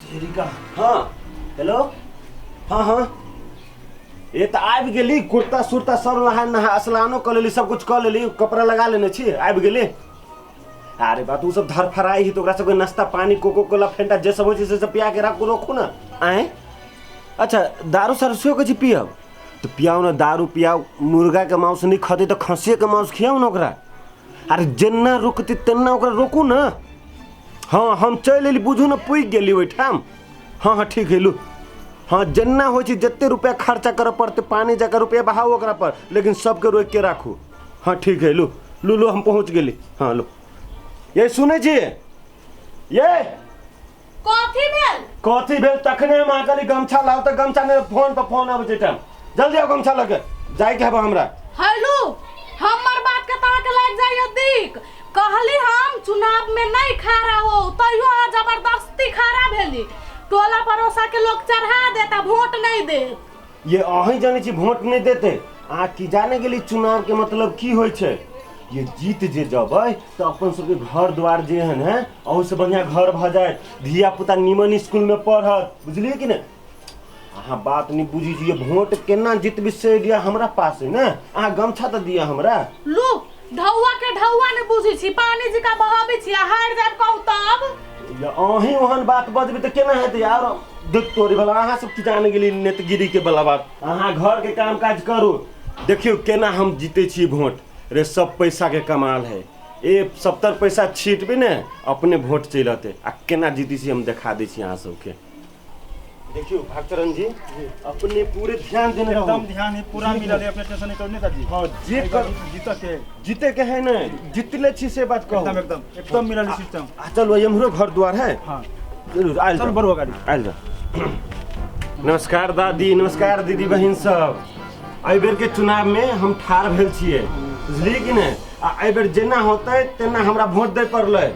हाँ हेलो हाँ हाँ ये तो आबि गेली कुर्ता सुर्ता सब नहा स्नानो कर लेली सब कुछ कर लेली कपड़ा लगा लेने छी आबि गेली। अरे बात उ सब धर फराई ही तो ओकरा सबके नाश्ता पानी कोको कोला फेंटा जे सब होइ छै से सब पिया के रखू ना आए। अच्छा दारू सारू सेहो के पियब तो पियाओ ना दारू पियाओ मुर्गा के मांस नहीं खते तो खस्सी के मांस खियाओ ना ओकरा। अरे जेना रुकती तेना ओकरा रोकू ना। हाँ हम चल एली बुझू ना पुगि गेली ओहिठाम। हाँ हाँ ठीक है लू हाँ जेना हो जिते रुपया खर्चा करे पड़ते पानी जाकर रुपया बहाओ ओकरा पर लेकिन सबके रोक के राखू। हाँ ठीक है लू लू लो हम पहुँच गेली। हाँ लो ये सुने छी ये कथी भेल तखने हम अहाँके गमछा लाओ तो गमछा ने फोन पर फोन आबै छै टाइम जल्दी आओ गमछा लगे जाय के हबा हमरा। हेलो हमर बात के ता के लाग जाइयो दिक कहली हम चुनाव में नहीं खड़ा हो तइयो जबरदस्ती खड़ा भेली टोला पड़ोसा के लोग चढ़ा देता वोट नहीं दे। ये अहीं जाने छी वोट नहीं देते आ की जाने गेली चुनाव के मतलब की होय छै। ये जीत जे जबै तो अपन सबके घर द्वार जे हन है और से बढ़िया घर भ जाए धिया पुता निमन स्कूल में पढ़त बुझलिए कि नहीं। अहाँ बात नहीं बुझी छी वोट केना जीतबी से दिया हमरा पास है ना अहाँ गमछा तो दिया हमरा। लू ढौआ के ढौआ ने बुझी छी पानी जी का बहावे छी हार जाब कहू तब या अहीं ओहन बात बजबी तो केना हेतै यार देख तोरी भला अहाँ सब की जाने गेली नेतगिरी के बला बात। अहाँ घर के काम काज करू देखियो केना हम जीते छी वोट रे सब पैसा के कमाल है ए 70 पैसा छीटबे ने अपने वोट चलते आ केना जीती छी हम दिखा दै छी अहाँ सबके। देखियो भक्तरन जी अपने पूरे ध्यान देने रहो एकदम ध्यान है पूरा मिला दे अपने टेंशन नहीं करने का जी। हां जीते के है ना जीतले छी से बात कहो एकदम मिला दे सिस्टम। चलो हमरो घर द्वार है। हां जरूर आइल चल बड़वा गाड़ी आइल जा। नमस्कार दादी नमस्कार दीदी बहन सब एहि बेर के चुनाव में हम ठार भेल छियै बुझलिए कि नहीं। आ एहि बेर जेना होतै तेना हमरा वोट दे पड़लै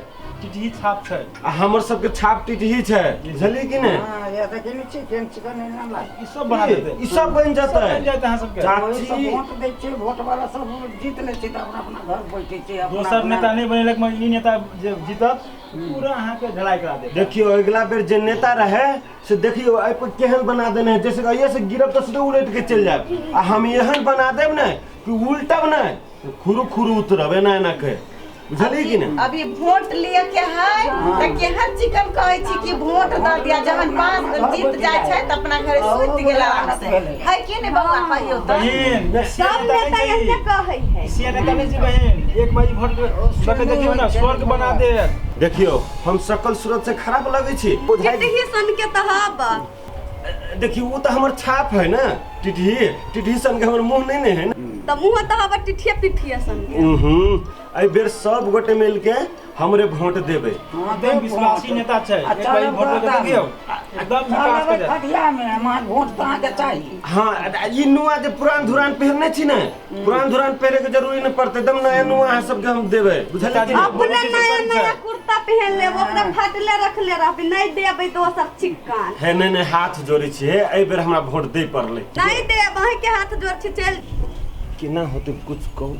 टिटही छाप छै आ हमर सबके छाप टिटही छै बुझलिए कि नहीं। हां या त केने छी केन चिकन नाम लाग ई सब बना देतै ई सब बन जेतै अहाँ सबके चाची वोट दै छै वोट वाला सब जीत ले छै त अपना अपना घर बैठे छै अपना दोसर नेता नहीं बनेलक म ई नेता जे जीतत पूरा अहाँ के ढलाई करा दे। देखियो अगला बेर जे नेता रहे से देखियो एहि पर केहन बना देने है जैसे ये से गिरब तो सीधे उलट के चल जाए आ हम एहन बना देब ना कि उल्टब ना खुरु खुरु उतरब एना एना के बुझलिए कि नहीं। अभी वोट लिए के है त केहन चिकन कहै छी कि वोट द दिया जहन पास जीत जाय छै त अपना घर सुत गेला से है कि नहीं बउआ कहियो त बहन सब नेता ऐसे कहै है सिया नेता नहीं जी बहन एक बारी वोट बके देखियो ना स्वर्ग बना दे। देखियो हम सकल सूरत से खराब लगे छी टिटही सन के तहब देखियो वो तो हमर छाप है ना टिटही सन के हमर मुंह नहीं है ना त मुंह तहब टिठिया पिठिया सन के एहि बेर सब गोटे मिल के हमरे वोट देबे। एकदम विश्वासी नेता छै एक बारी वोट दे देखियो एकदम विकास कर खटिया में हमार वोट कहां के चाहिए। हां ई नुआ जे पुरान धुरान पहनने छी ना पुरान धुरान पहने के जरूरी नहीं पड़ते एकदम नया नुआ है सबके हम देबे बुझलिए कि अपने नया नया कुर्ता पहन ले ओकरा फाटले रख ले रहबी नहीं देबे दोसर चिक्कन है नहीं हाथ जोड़े छी एहि बेर हमरा वोट दे पड़ले नहीं दे वहीं के हाथ जोड़ छी चल केना होते कुछ कहू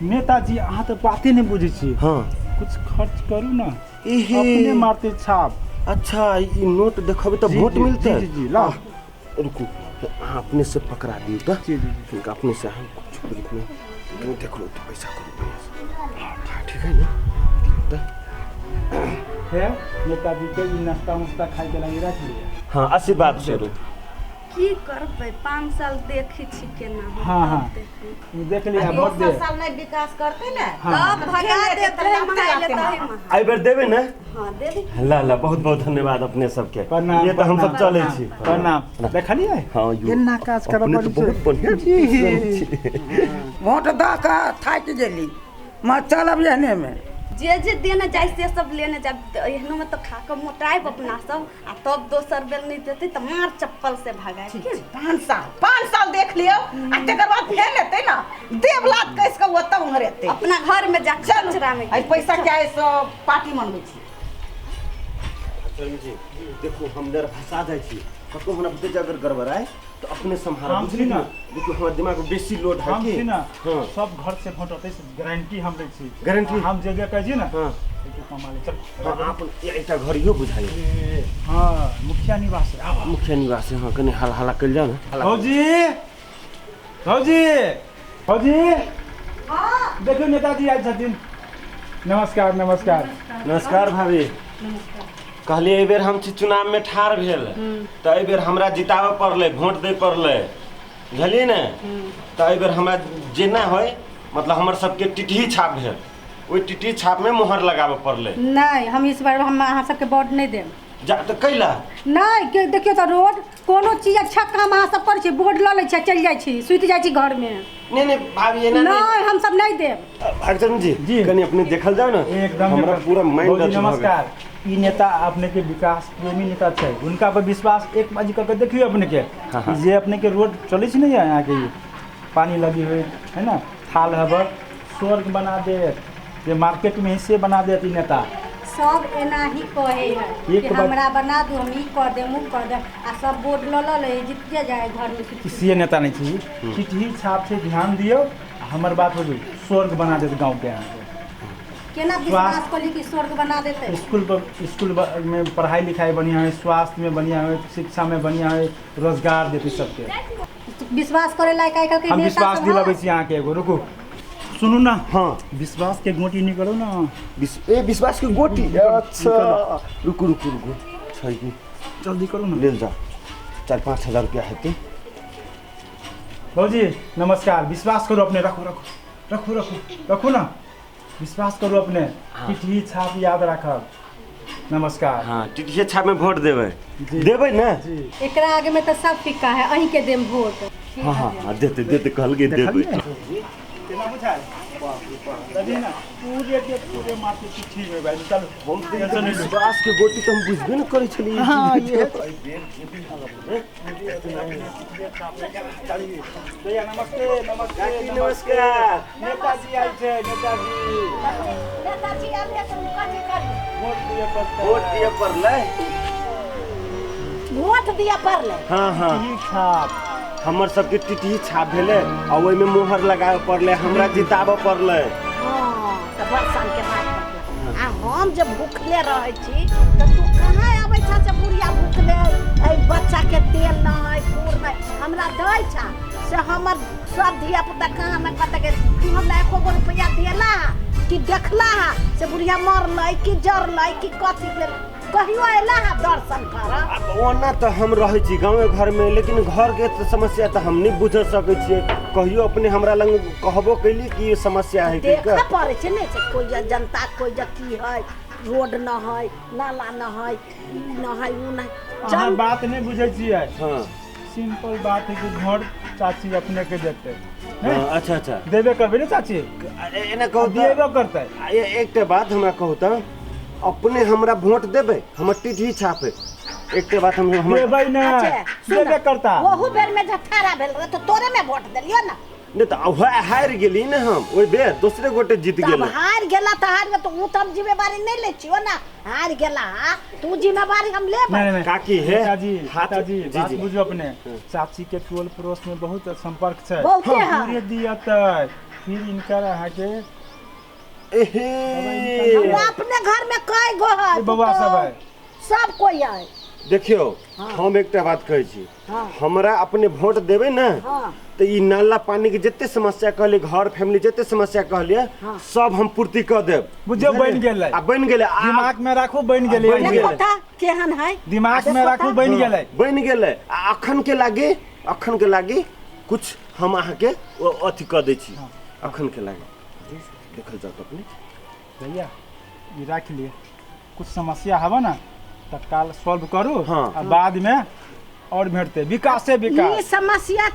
नेताजी अहाँ तो बातें नहीं बुझी छी। हाँ कुछ खर्च करू ना एहे अपने मारते छाप। अच्छा ये नोट देखबे तो वोट मिलते जी जी ला रुको हाँ अपने से पकड़ा दियो तो जी जी फिर अपने से हम कुछ में देख लो तो पैसा करो हाँ ठीक है ना है नेताजी के नाश्ता मुस्ता खाई के लगे रख लिए। हाँ आशीर्वाद स्वरूप की करबै 5 साल देखी छी केना हो हाँ हाँ देख लिया वोट दे साल नहीं विकास करते ना तब भगा देते हैं महाले तही महा आई बेर देबे ना। हां देबे ला ला बहुत बहुत धन्यवाद अपने सबके प्रणाम, ये तो हम सब चले छी प्रणाम देखलिए हाँ केना काज करब अपने तो बहुत बढ़िया छी वोट द का थाक गेली मैं चलब एहने में जे देने जाय से सब लेने जा एहनो में तो खा के मोटाई अपना सब आ तब दोसर बेल नहीं देते त मार चप्पल से भगाए ठीक 5 साल देख लियो आ तकर बाद फेर लेते ना देवलात कैस के ओत उंगरेते अपना घर में जा कचरा में आई पैसा क्या है सब पार्टी मनबै छी जी देखो हम डर फंसा जाए छी कतो हमरा भतीजा अगर गड़बड़ आए तो अपने संभाल हम बुझली छी ना ना। देखो हमर दिमाग में बेसी लोड है हम कि छी ना हां सब घर से फोटो ते गारंटी हम दै छी गारंटी? हम जगह कह छी ना हां तो कमाले चल हां आप एकटा घरियो बुझाई हां मुखिया निवास है आवा मुखिया निवास है हां कने हल हला कल जाओ ना भौजी भौजी भौजी हां देखियो नेताजी आइ छथिन नमस्कार नमस्कार नमस्कार भाभी कहलिए एहि बेर हम छी चुनाव में ठाढ़ भेल तो एहि बेर हमरा जिताबे पड़ले वोट दे पड़ले बुझलिए ने तो एहि बेर हमरा जेना होय मतलब हमर सबके टिटही छाप भेल ओहि टिटही छाप में मोहर लगाबे पड़ले नहीं हम इस बार हम अहाँ सबके वोट नहीं देम जा तो कैला नहीं के देखियो तो रोड कोनो चीज अच्छा काम अहाँ सब कर छी वोट ल लै छी चल जाइ छी सुति जाइ छी घर में नहीं भाभी एना नहीं हम सब नहीं देम अग्रजन जी जी। कनी अपने देखल जाओ ना एकदम हमरा पूरा माइंड भौजी नमस्कार ई नेता अपने के विकास प्रेमी नेता छै उनका पर विश्वास एक बाजी करके देखियो अपने के हाँ, हाँ। ई जे अपने के रोड चलै छै ना यहाँ के ई, पानी लगी हुई है ना थाल हबर स्वर्ग बना दे ये मार्केट में हिस्से बना दे ई नेता सब एना ही कहे है एक कि बार- हमरा बना दो हम ई कर देम उ कर देम आ सब वोट ल ले जीत जाए घर में किसी नेता नहीं चाहिए चिट्ठी छाप से ध्यान दियो हमर बात हो गई स्वर्ग बना देते गाँव के यहाँ के केना विश्वास करी कि स्वर्ग बना देते स्कूल में पढ़ाई लिखाई बढ़िया है स्वास्थ्य में बढ़िया है शिक्षा में बढ़िया है रोजगार देते सबके विश्वास करे लायक आइ काल्हि के हम नेता विश्वास सब दिलाबै है। छी अहाँके एगो रुकू सुनू ना हाँ विश्वास के गोटी निकलो ना विश्वास की गोटी अच्छा रुकू रुकू रुकू छै कि जल्दी करो ना ले जा 4-5 हजार रुपया हेतै भौजी नमस्कार विश्वास करो अपने रखो रखो रखो रखो रखो ना विश्वास करो अपने चिट्ठी छाप याद रखब नमस्कार हाँ टिटिया छाप में वोट देबै जी। देबै ना जी एकरा आगे में तो सब फिक्का है अहीं के देम वोट हाँ हाँ हाँ देते देते कहलकै देबै केना बुझाय तभी ना पूरे मार्केट चिट्ठी में भाई चलो हम टेंशन नहीं विश्वास के गोटी तो हम बुझबे न करै छलियै हाँ ये भैया नमस्ते नमस्ते नमस्कार नेताजी आए थे नेताजी नेताजी आले तो कथि करी वोट दिए पड़ता वोट दिए पड़लै वोट दिया पड़ले हाँ हाँ ठीक छाप हमर सबके टिटही छाप भेलै आ ओहिमे मोहर लगाबे पड़लै हमरा जिताबे पड़लै हाँ तो बरसान के बात करते आ हम जब भूखले रहे छी तो तू कहाँ आबै छा से बुढ़िया भूखले है बच्चा के तेल न है फूल नहीं हमरा दै छा से हमर सब धिया पुता कहाँ में कत के तू हमरा एको गो रुपया देला कि देखला से बुढ़िया मरलै कि जरलै कि कथी भेल कहियो अयला दर्शन कर अब ओना तऽ हम रहै छी गाँवे घर में लेकिन घर के तऽ समस्या तऽ हम नहि बुझ सकै छियै कहियो अपने हमरा लग कहबो कैली कि ये समस्या है देखा पड़े छै ने से कोई जनता कोई की है रोड न है नाला न है ई न है उ न अहाँ बात नहीं बुझे छियै हाँ सिंपल बात है कि घर चाची अपने के देते हाँ, अच्छा अच्छा देबे करबे ने चाची एना कहू देबे करते एकटा बात हमरा कहू तऽ अपने हमरा वोट देबै हमर टिटही छापे एकटा बात हम देबै ना देबे करता वहु बेर में जठारा भेल रहे तो तोरे में वोट देलियो ना नहीं तऽ हारि गेली ने हम ओहि बेर दोसरे गोटे जीत तब गेलै हार गेला तो हार गए तो उ तो हम जिम्मेवारी नहीं ले छियो ना हार गेला तू जिम्मेवारी हम ले नहीं नहीं काकी है नेताजी हाथ- नेताजी जी, बात जी। बुझो अपने चाची के टोल पड़ोस में बहुत संपर्क छै बहुते है। पूरे दियतै फिर इनकर अहाँ के एहे हमरा अपने घर में कई गो है ये बउआ सब है सब कोई है देखियो हम एकटा बात कहै छी हाँ। हमरा अपने वोट देबै ने हाँ तऽ ई नाला पानी के जते समस्या कहलिए घर फैमिली जते समस्या कहलिए सब हम पूर्ति कऽ देब बुझियो बनि गेलै आ बनि गेलै दिमाग में राखू बनि गेलै बनि गेलै। देखो ता केहन है दिमाग में राखू बनि गेलै बनि गेलै आ अखन के लागी कुछ हम अहाँके अथी कऽ दै छी अखन के लागी देखल जात अपने भैया ये राख लिए कुछ समस्या हवा ना तत्काल सॉल्व करू हाँ। आ बाद में और भेटते विकास से ई विकास समस्या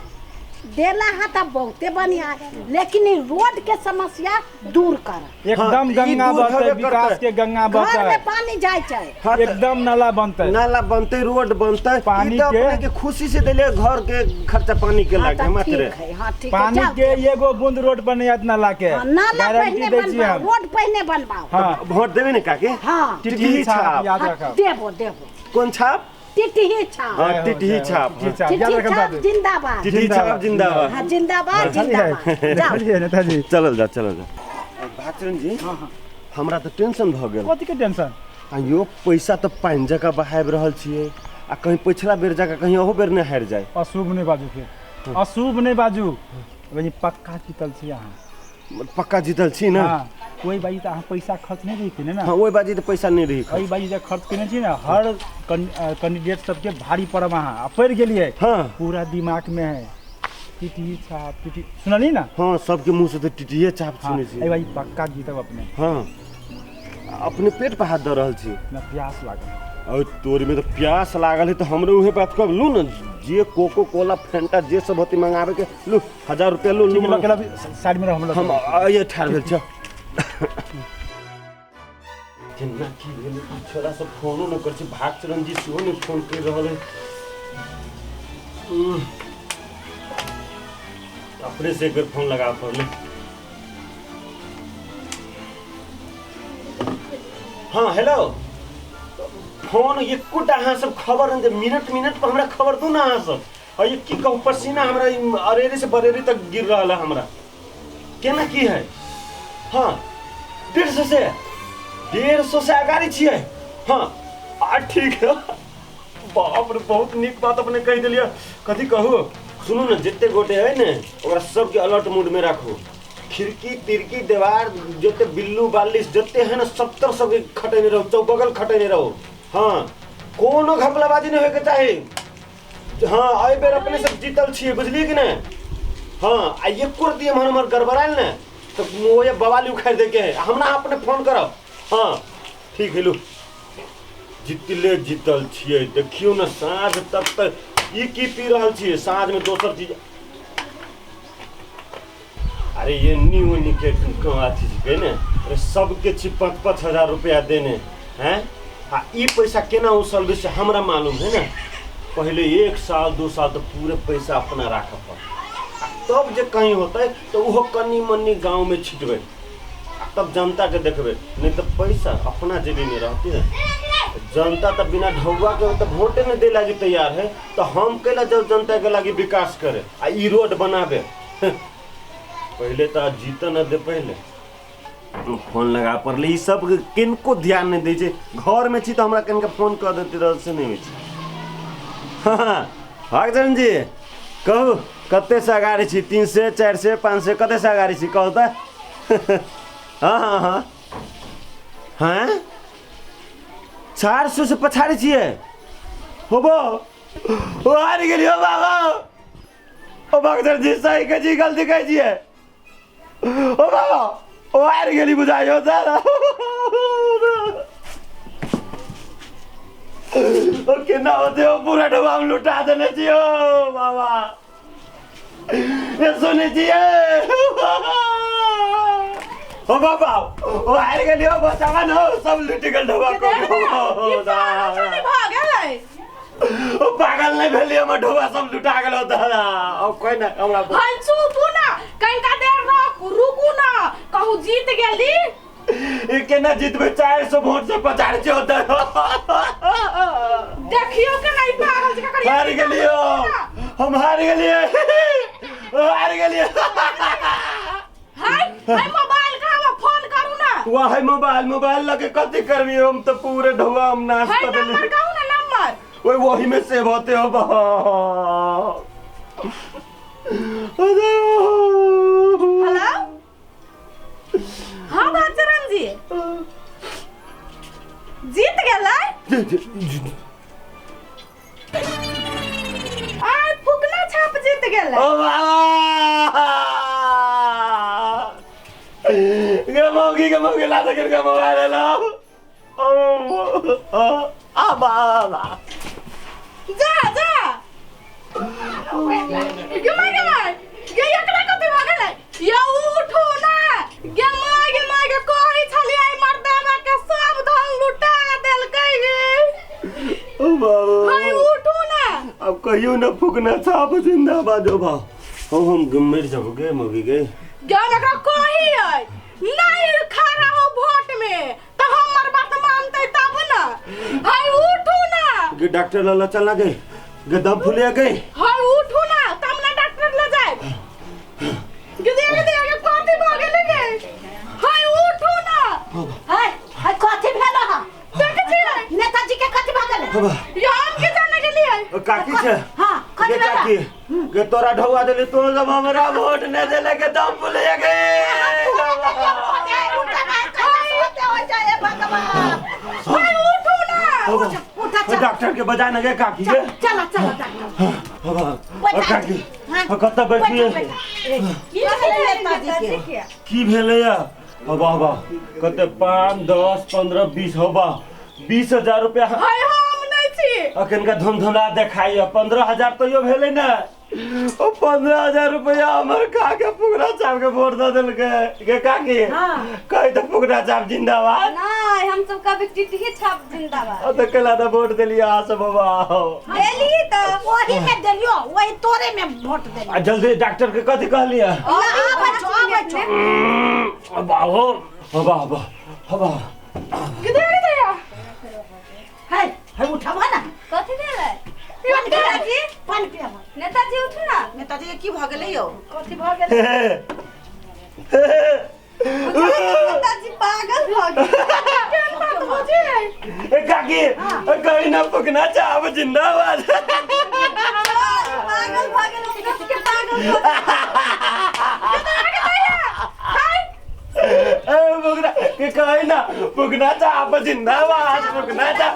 देला है तो बहुते बढ़िया है, लेकिन ई रोड के समस्या दूर कर। एकदम ई गंगा दूर बहते, होबे विकास करतै। के गंगा घर में बहते, पानी जाए छै। हाँ, एकदम नाला बनते। नाला बनते, रोड बनते, पानी ई तो के- अपने के खुशी से दिले घर के खर्चा पानी के हाँ, लागे तो मात्र। ठीक है, हाँ ठीक है, पानी जाओ। के एगो बूंद रोड पर नहीं आत नाला के, हाँ, नाला गारंटी पहले दै छी बनवाओ, हम। रोड पहले बनवाओ। हाँ, वोट देवे ने काके? हाँ टिटही छाप याद हाँ, रखब। देबो देबो कौन छाप? टिटही छाप। हाँ, टिटही छाप। टिटही छाप याद टिटही रखब छाप दादी। जिंदाबाद। टिटही छाप जिंदाबाद। हाँ जिंदाबाद जिंदाबाद। जाओ। चलिए नेताजी। चलल जा चलल जा। भागचरण जी हमरा तो टेंशन भ गेल। कथी के टेंशन? यो पैसा तो पाइन जगह बहाब रहल छिए आ कहीं पिछला बेर जगह कहीं ओहो बेर नहीं हार जाए। अशुभ नहीं बाजू फिर, अशुभ नहीं बाजू। वही पक्का जीतल छी अहाँ। पक्का जीतल छी ना? हाँ, कोई बाजी तो अहाँ पैसा खर्च नहीं रही थी ना। हाँ, ओई बाजी तो पैसा नहीं रही। वही बाजी जब खर्च करने छी ना, हर कैंडिडेट सबके भारी पड़ब अहाँ। आ पड़ गेलिए, हाँ पूरा दिमाग में है टिटही छाप, टिटही सुनली ना? हाँ, सबके मुंह से तो टिटिए छाप हाँ, सुने ए छी। भाई पक्का जीतब अपने। हाँ, अपने पेट पे हाथ दे रहल छी। ना प्यास लागल। और तोरी में तो प्यास लागल है तो हमरे उहे बात कर लू न, जे कोको कोला फेंटा जे सब होती मंगावे के लू 1000 रुपया लू ठीक लू। है, अकेला साइड में रह हम लोग। हम आइए ठाड़ भेल छ। केना की भेल छोरा सब फोनो न कर छी, भागचरण जी सेहो ने फोन कर रहल है। अपने से एक बेर फोन लगा पड़ले। हाँ हेलो, फोन ये कुट अहाँ सब खबर मिनट मिनट पर हमरा खबर दू ना अहाँ सब। और ये की कहूँ पसीना हमरा अरेरी से बरेरी तक गिर रहा है हमरा। केना की है? हाँ 150 से अगाड़ी छिए। हाँ ठीक है। बाप रे बहुत निक बात अपने कह दिलिए। कथी कहू सुनू न, जितने गोटे है ने ओकरा सबके अलर्ट मूड में रखो। खिड़की तिरकी दीवार जोते बिल्लू बालिश जोते है ना 70 सबके खटेने रहो, चौबगल खटेने रहो। हाँ कोनो घपलाबाजी नहीं होके चाहे। हाँ आई बेर अपने सब जीतल छिए बुझलिए कि नहीं? हाँ आ ये कर दिए मन हमर गड़बड़ाइल ने तो वो ये बवाली उखाड़ दे के है हमरा अपने फोन करब। हाँ ठीक है लो जितले जीतल छिए। देखियो ना साँझ तक ई की पी रहल छिए, साँझ में दोसर चीज। अरे ये न्यू के अथी छिके ने, अरे सबके छी 5-5 रुपया देने हैं। आ ई पैसा केना उसल से हमरा मालूम है ना। पहले 1 साल 2 साल तो पूरे पैसा अपना राख पड़, तब जे कहीं होते तो वो कनी मनी गांव में छिटबे, तब जनता के देखबे। नहीं तो पैसा अपना जेबी में रहती है। जनता तो बिना ढौआ के तो वोटे नहीं दे लगी तैयार है, तो हम कैला जब जनता के लगी विकास करे आ ई रोड बनाबे। पहले तो जीत न दे, पहले फोन लगा पड़ले। ई सब किनको ध्यान नहीं दे छे। घर में छी तो हमरा कनके फोन कर देती रह से नहीं होई। हाँ भागचरण जी कहू कते से अगाड़ी छी? 300 400 500 कते से अगाड़ी छी कहू तो? हाँ हाँ हाँ हाँ 400 से पछाड़ी छिए। होबो ओ हार गेली हो बाबा। ओ भागचरण जी सही के जी गलती कह छिए। ओ बाबा ओ हार गेली बुझाइयो दादा। ओ केना होते हो पूरा डब्बा हम लुटा देने छियो बाबा। ये सुने छिए ओ बाबा ओ हार गेली हो बचावा न सब लुट गेल डब्बा को। ओ पागल नहीं भेली हम ढोबा सब लुटा गेल हो दादा। ओ कोई ना हमरा हाय चुपू ना, कनिका देर रुकू ना, कहू जीत गेली। ये केना जीतबे? 400 वोट से 50 होता है। देखियो के नहीं पागल जका करिया। हार गेलियो हम, हार गेलिए हार गेलिए। हाय मोबाइल का फोन करू ना। वाह मोबाइल लगे कथी करबी? हम तो पूरे ढोआ हम नाश हाय कर नंबर देली। कहू ना नंबर। ओए वही में सेव होते हो बा। हेलो हाँ भागचरण जी जीत गेलै। आय फुकना छाप जीत गेलै। ओ बाबा के मौगी ला सके का मोबाइल ला। ओ आ बाबा जा गमाई हाय उठो ना। अब कहियो न फुकना छाप जिंदाबाद हो भाव हम मर जाओगे मगी गए ज्ञान का कोई है नहीं खड़ा हो वोट में तो हमर बात मानते तब ना। हाय उठो ना। गे डॉक्टर लाला चलना गए गे दम फुलिया गए हाय उठो ना तब ना डॉक्टर ले जाए गे कथि भ गेलै गे। हाय उठो ना। हाय हाय कथि भेल ह देखे छी नेताजी के कथि भ गेलै बाबा याम के जाने के लिए काकी छे हां गे कथि काकी गे तोरा ढौआ देली तो जब हमरा वोट न देले के दम फुलिया गए हाय उठो ना। डॉक्टर के बजाय न गए काकी गे चला चला डॉक्टर बाबा काकी कत बैठिए की भेलै नेताजी के की भेले या बाबा कते 5 10 15 20 होबा 20,000 रुपया हाय हम नहीं छी अखन का धमधमा देखाइए 15,000 तो यो भेले ना ओ 15,000 रुपया हमर खा के पुगरा चाप के वोट दे देल के काकी कहि तो पुगरा चाप जिंदाबाद नहीं हम सब कभी टिटही छाप जिंदाबाद ओ तो कला तो वोट देलिया आ सब बाबा देली तो वही में देलियो वही तोरे में वोट देलियो आ जल्दी डॉक्टर के कथि कहलिया बाबा बाबा बाबा किधर या हाय हाय उठावा ना कथि भेलै नेताजी पानी पिया नेताजी उठू ना। नेताजी के की भ गेलै यौ कथि भ गेलै नेताजी पागल भ गेल। ए काकी कहीं ना पुगना चाप जिंदाबाद पागल भ गेल कथि के पागल भ ए पुगना के कहीं ना पुगना चाप जिंदाबाद पुगना चाप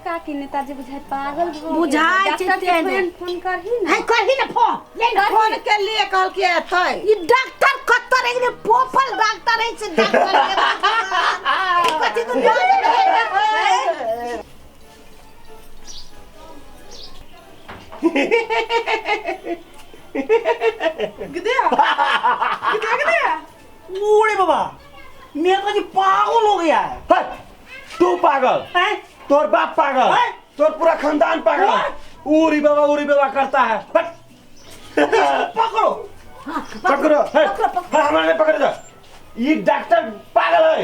काकी नेताजी बुझाय पागल भ बुझाय डॉक्टर चित्ते के ने। फोन करही ना। हाय करही ना फोन ले ना फोन के लिए कहल के एतै ई डॉक्टर कत्तर एकदम पोपल डॉक्टर है से डॉक्टर के कथि तो ओरे बाबा नेताजी पागल हो गया है है, तू पागल हैं? तोर बाप पागल हैं? तोर पूरा खानदान पागल उरी बाबा करता है हट। पकड़ो पकड़ो है, हमारे पकड़ दो ये डॉक्टर पागल है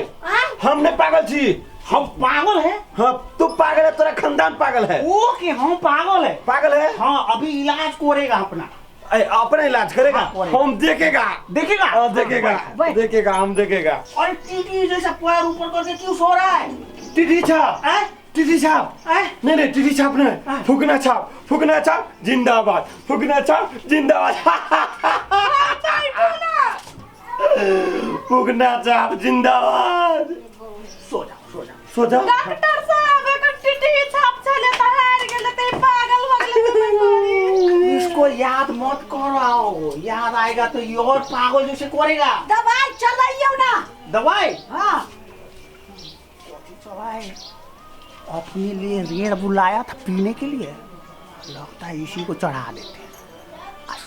हमने पागल छी हम पागल है हाँ तू पागल है तेरा खानदान पागल है ओके हम पागल है पागल है हाँ अभी इलाज करेगा अपना अपना इलाज करेगा हाँ, करेगा। हम देखेगा देखेगा देखेगा देखेगा हम देखेगा और टीटी जैसा पैर ऊपर करके क्यों सो रहा है टीटी छाप हैं? टीटी छाप हैं? नहीं टीटी छाप नहीं फुकना छाप जिंदाबाद फुकना छाप जिंदाबाद फुकना छाप जिंदाबाद सो जाओ सो जाओ डॉक्टर साहब एक टिटही छाप चले त हार गेले त पागल हो गेले। इसको याद मत कराओ याद आएगा तो ये और पागल जैसे करेगा दवाई चलाइयो ना दवाई हां चलाए अपने लिए रेड़ बुलाया था पीने के लिए लगता है इसी को चढ़ा देते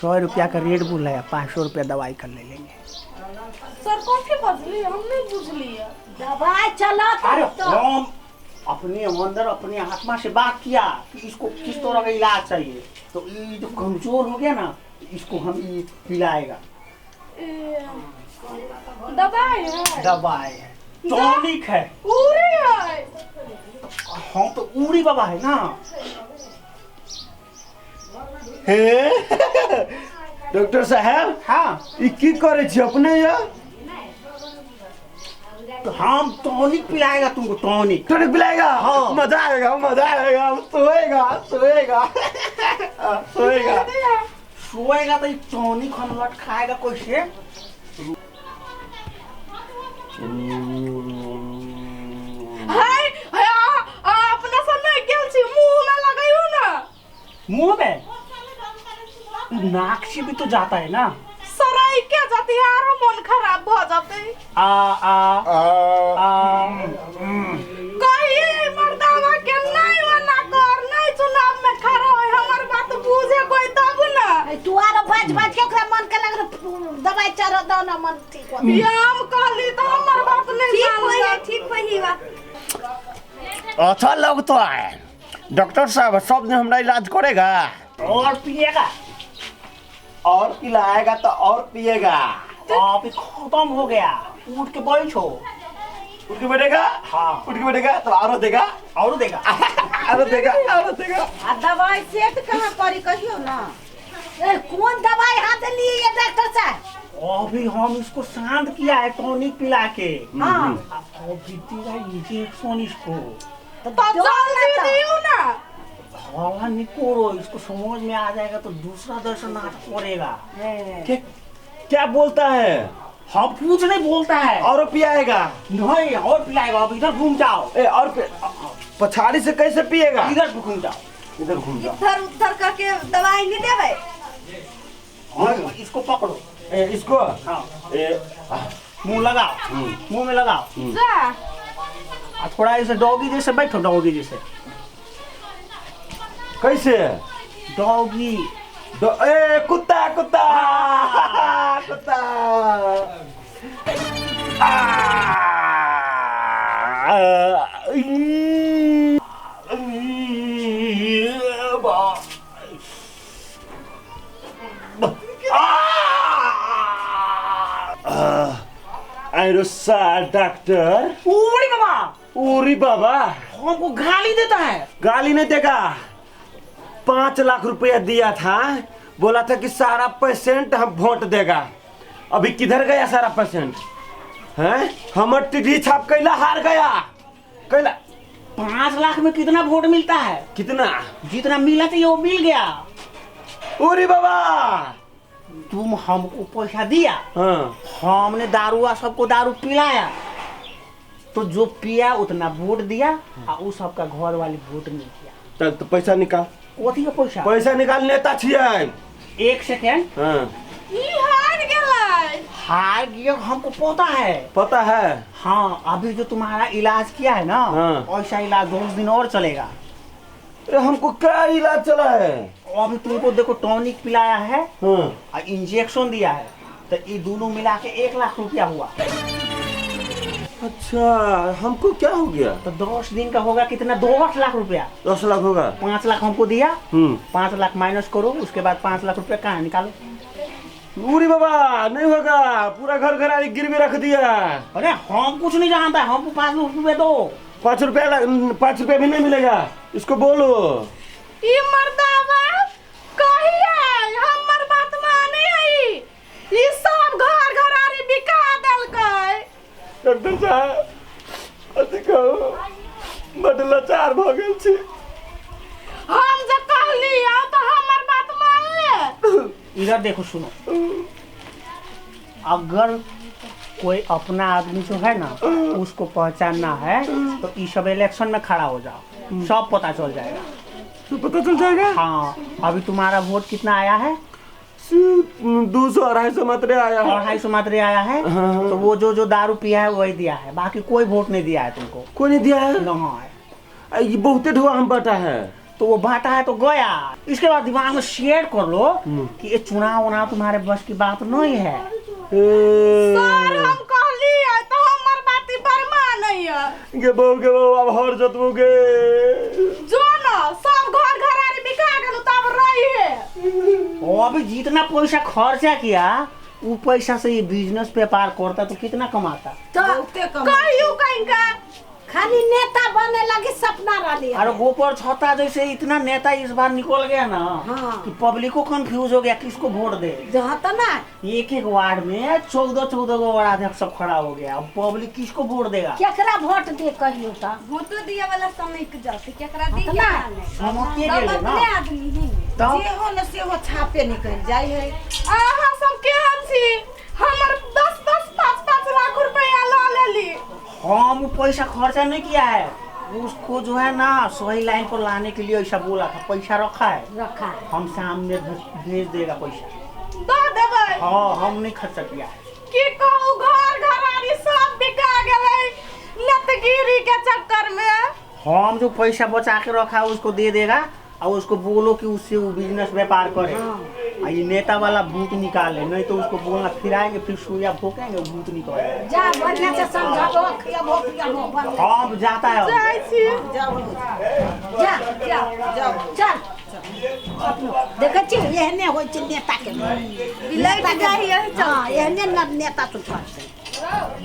100 रुपया का रेट बुलाया 500 रुपया दवाई कर ले लेंगे सर कथि बजली हम नहीं बुझली दवाई चला अरे तो हम अपने अंदर अपने आत्मा से बात किया कि इसको किस तरह का इलाज चाहिए तो ये जो कमजोर हो गया ना इसको हम ये पिलाएगा दवाई है दवाई है टॉनिक है पूरी है हम तो उड़ी बाबा है ना डॉक्टर साहब हाँ ई की करे छी अपने या तो हम टॉनिक पिलाएगा तुमको टॉनिक टॉनिक पिलाएगा हाँ। मजा आएगा हम सोएगा सोएगा तो ये टॉनिक हम लट खाएगा कैसे हाय अपना सब नहीं गेल छी मुंह में लगाइयो ना मुंह में नाक से भी तो जाता है ना सराई के जाती यार मन खराब हो जाते कहिए मर्दावा के नहीं मना कर नहीं चुनाव में खड़ा हो हमर बात बुझे कोई तब ना तू आरो बाज के ओकरा मन के लग दवाई चढ़ दो ना मन ठीक हो हम कहली तो हमर बात अपने ठीक वही बा। अच्छा लोग तो आए डॉक्टर साहब सब दिन हमारा इलाज करेगा और पिएगा। और पिलाएगा तो और पिएगा। अभी खत्म हो गया, उठ के बैठो। उठ के बैठेगा? हाँ। उठ के बैठेगा तो और देगा और देगा। और देगा और देगा। आ दवाई सेट कहाँ पड़ी कहियो ना। कौन दवाई हाथ लिए ये डॉक्टर साहब? अभी हम इसको शांत किया है टॉनिक पिला के। हाँ। अभी दिया इंजेक्शन इसको। तो जल्दी दियो ना। हवा निकोरो, इसको समझ में आ जाएगा तो दूसरा दर्शन नाटक करेगा। क्या बोलता है? हम कुछ नहीं बोलता है। और पियाएगा? नहीं और पिलाएगा। अब इधर घूम जाओ। और पछाड़ी से कैसे पिएगा? इधर घूम जाओ। इधर घूम जाओ। इधर उधर करके दवाई नहीं देवे। इसको पकड़ो। इसको हाँ। मुंह लगाओ। मुंह में लगाओ। जा थोड़ा ऐसे डॉगी जैसे बैठो, डॉगी जैसे। कैसे? डॉगी। कुत्ता कुत्ता कुत्ता। रुस्सा डॉक्टर। उरी बाबा। उरी बाबा हमको गाली देता है। गाली नहीं देगा। 5 लाख रुपया दिया था, बोला था कि सारा पेशेंट हम वोट देगा। अभी किधर गया सारा पेशेंट? हैं? हमर टिड्डी छाप कैला हार गया। कैला 5 लाख में कितना वोट मिलता है? कितना? जितना मिला चाहिए वो मिल गया। उरी बाबा तुम हमको पैसा दिया, हाँ। हमने दारुआ सबको दारू पिलाया, तो जो पिया उतना वोट दिया और उस सबका घर वाली वोट नहीं किया। चल तो पैसा निकाल। कथी का पैसा? पैसा निकाल, नेता छियै। 1 सेकेंड। हाँ। ई हार गेलै। हार गया हमको पता है। पता है? हाँ, अभी जो तुम्हारा इलाज किया है ना, हाँ। ऐसा इलाज 2 दिन और चलेगा। अरे हमको क्या इलाज चला है? अभी तुमको देखो टॉनिक पिलाया है हाँ। और इंजेक्शन दिया है, तो ये दोनों मिला के 1 लाख रुपया हुआ। अच्छा, हमको क्या हो गया? तो 10 दिन का होगा कितना? 2 लाख रुपया। 10 लाख होगा। 5 लाख हमको दिया, 5 लाख माइनस करो, उसके बाद 5 लाख रुपया कहाँ निकालो? उरी बाबा नहीं होगा, पूरा घर घरारी गिरवी रख दिया। अरे हम कुछ नहीं जानता, हमको 5 लाख रुपया दो। 5 रुपया भी नहीं मिलेगा। इसको बोलो। ई मर्दावा कहिए हमर बात माने है। ई सब घर घरारी बिका देलकै। डॉक्टर साहब अथी कहो, बड लाचार भ गेल छी। हम जे कहलिए तो हमर बात मान ले। इधर देखो, सुनो, अगर कोई अपना आदमी जो है ना उसको पहचानना है तो ये सब इलेक्शन में खड़ा हो जाओ, सब पता चल जाएगा। तो पता चल जाएगा। हाँ, अभी तुम्हारा वोट कितना आया है? 200-250 मात्र आया है। 250 मात्र आया है। हाँ। तो वो जो दारू पिया है वही दिया है, बाकी कोई वोट नहीं दिया है तुमको। कोई नहीं दिया है? नहीं। ये बहुते ढुआ हम बांटा है। तो वो बांटा है तो गया। इसके बाद दिमाग में शेयर कर लो कि ये चुनाव उनाव तुम्हारे बस की बात नहीं है। सर हम कहलिए तो हमर बात बर्मा नहीं है। गे बहु अब हर जतबो गे। जो ना सब घर घरारी बिका गेल तब रही है। और अभी जितना पैसा खर्चा किया वो पैसा से ये बिजनेस व्यापार करता तो कितना कमाता? कहियो कहिंका खाली नेता बने लगे सपना रही। अरे गोपर छता जैसे इतना नेता इस बार निकल गया ना, हाँ। कि पब्लिक को कंफ्यूज हो गया किसको वोट दे। जहाँ तो ना एक वार्ड में 14 गो वार्डाध्यक्ष सब खड़ा हो गया। अब पब्लिक किसको वोट देगा? केकरा वोट दे कहियो तो? वोटो दिया वाला समय के जाते केकरा दी हाँ, क्या नहीं। समझिए सब गेले ना। अपने आदमी ही तब जे हो न से हो छापे निकल जाय है। अहाँ सब केहन छी? हमर 10-10 5-5 लाख रुपया ला लेली। हम पैसा खर्चा नहीं किया है, उसको जो है ना सही लाइन पर लाने के लिए ऐसा बोला था। पैसा रखा है, रखा है। हम सामने भेज देगा पैसा। दो देबै। हाँ, हम नहीं खर्चा किया है। की कहू घर घरारी सब बिका गेलै लतगिरी के चक्कर में। हम जो पैसा बचा के रखा है उसको दे देगा, और उसको बोलो कि उससे वो बिजनेस व्यापार करे। और ये नेता वाला भूत निकाले, नहीं तो उसको बोलना फिर आएंगे, फिर सुइया भोंकेंगे, वो भूत निकाले। जा बढ़िया से समझाओ, खियाबो पियाबो बन। अब जाता है जाई छी जाओ जा जा चल देखे छी एहने होइ छै नेता के बिलाइ जाइए हाँ एहने नेता तो